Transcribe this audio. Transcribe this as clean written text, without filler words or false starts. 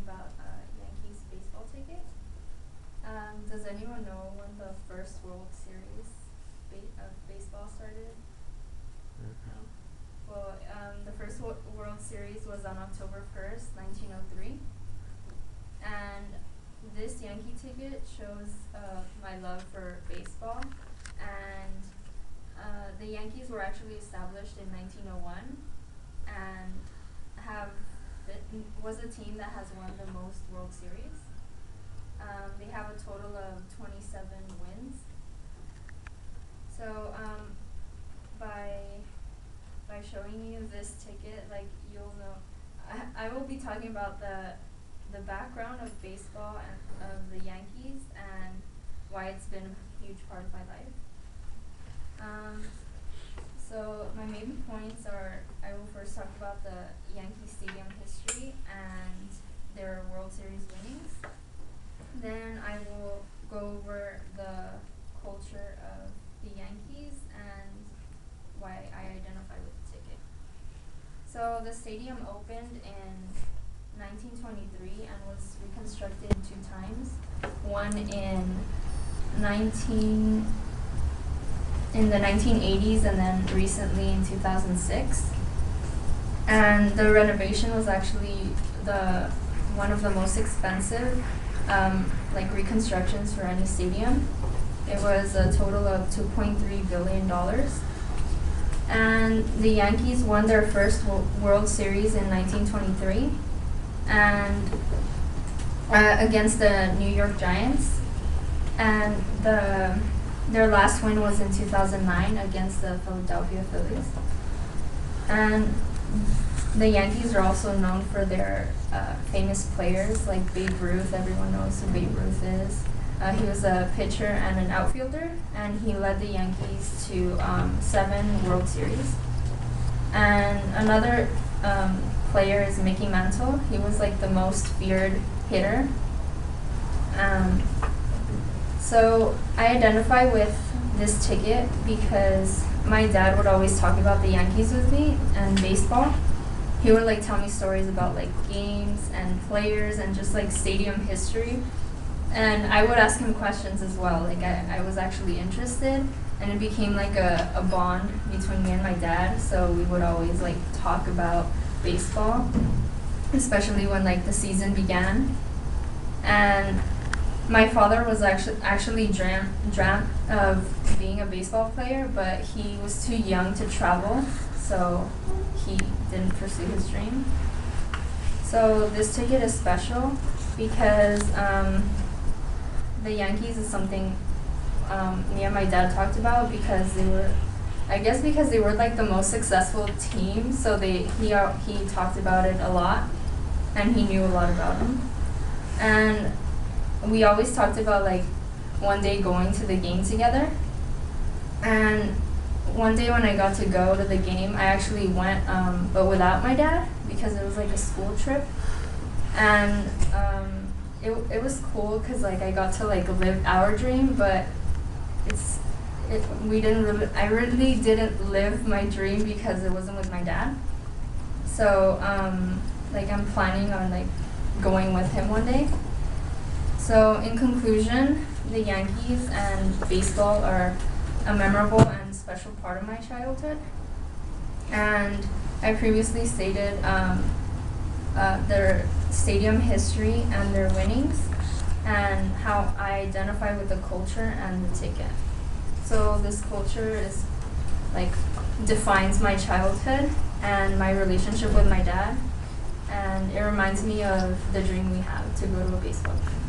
about Yankees baseball ticket. Does anyone know when the first World Series of baseball started? No. Well, the first World Series was on October 1st, 1903. And this Yankee ticket shows my love for baseball. And the Yankees were actually established in 1901 and was a team that has won the most World Series. They have a total of 27 wins. So by showing you this ticket, like, you'll know, I will be talking about the background of baseball and of the Yankees and why it's been a huge part of my life. So my main points are, I will first talk about the Yankee Stadium history and their World Series winnings. Then I will go over the culture of the Yankees and why I identify with the ticket. So the stadium opened in 1923 and was reconstructed 2 times. One in the 1980s and then recently in 2006. And the renovation was actually one of the most expensive reconstructions for any stadium. It was a total of $2.3 billion. And the Yankees won their first World Series in 1923 and against the New York Giants. And their last win was in 2009 against the Philadelphia Phillies. And the Yankees are also known for their famous players like Babe Ruth. Everyone knows who Babe Ruth is. He was a pitcher and an outfielder, and he led the Yankees to 7 World Series. And another player is Mickey Mantle. He was like the most feared hitter. So I identify with this ticket because my dad would always talk about the Yankees with me and baseball. He would tell me stories about games and players and just stadium history. And I would ask him questions as well. I was actually interested, and it became a bond between me and my dad. So we would always talk about baseball, especially when the season began. And my father was actually dreamt of being a baseball player, but he was too young to travel, so he didn't pursue his dream. So this ticket is special because the Yankees is something me and my dad talked about because they were the most successful team. So he talked about it a lot, and he knew a lot about them. And we always talked about one day going to the game together. And one day when I got to go to the game, I actually went, but without my dad because it was a school trip. And it was cool because I got to live our dream, but I really didn't live my dream because it wasn't with my dad. So I'm planning on going with him one day. So in conclusion, the Yankees and baseball are a memorable and special part of my childhood. And I previously stated their stadium history and their winnings and how I identify with the culture and the ticket. So this culture is defines my childhood and my relationship with my dad, and it reminds me of the dream we have to go to a baseball game.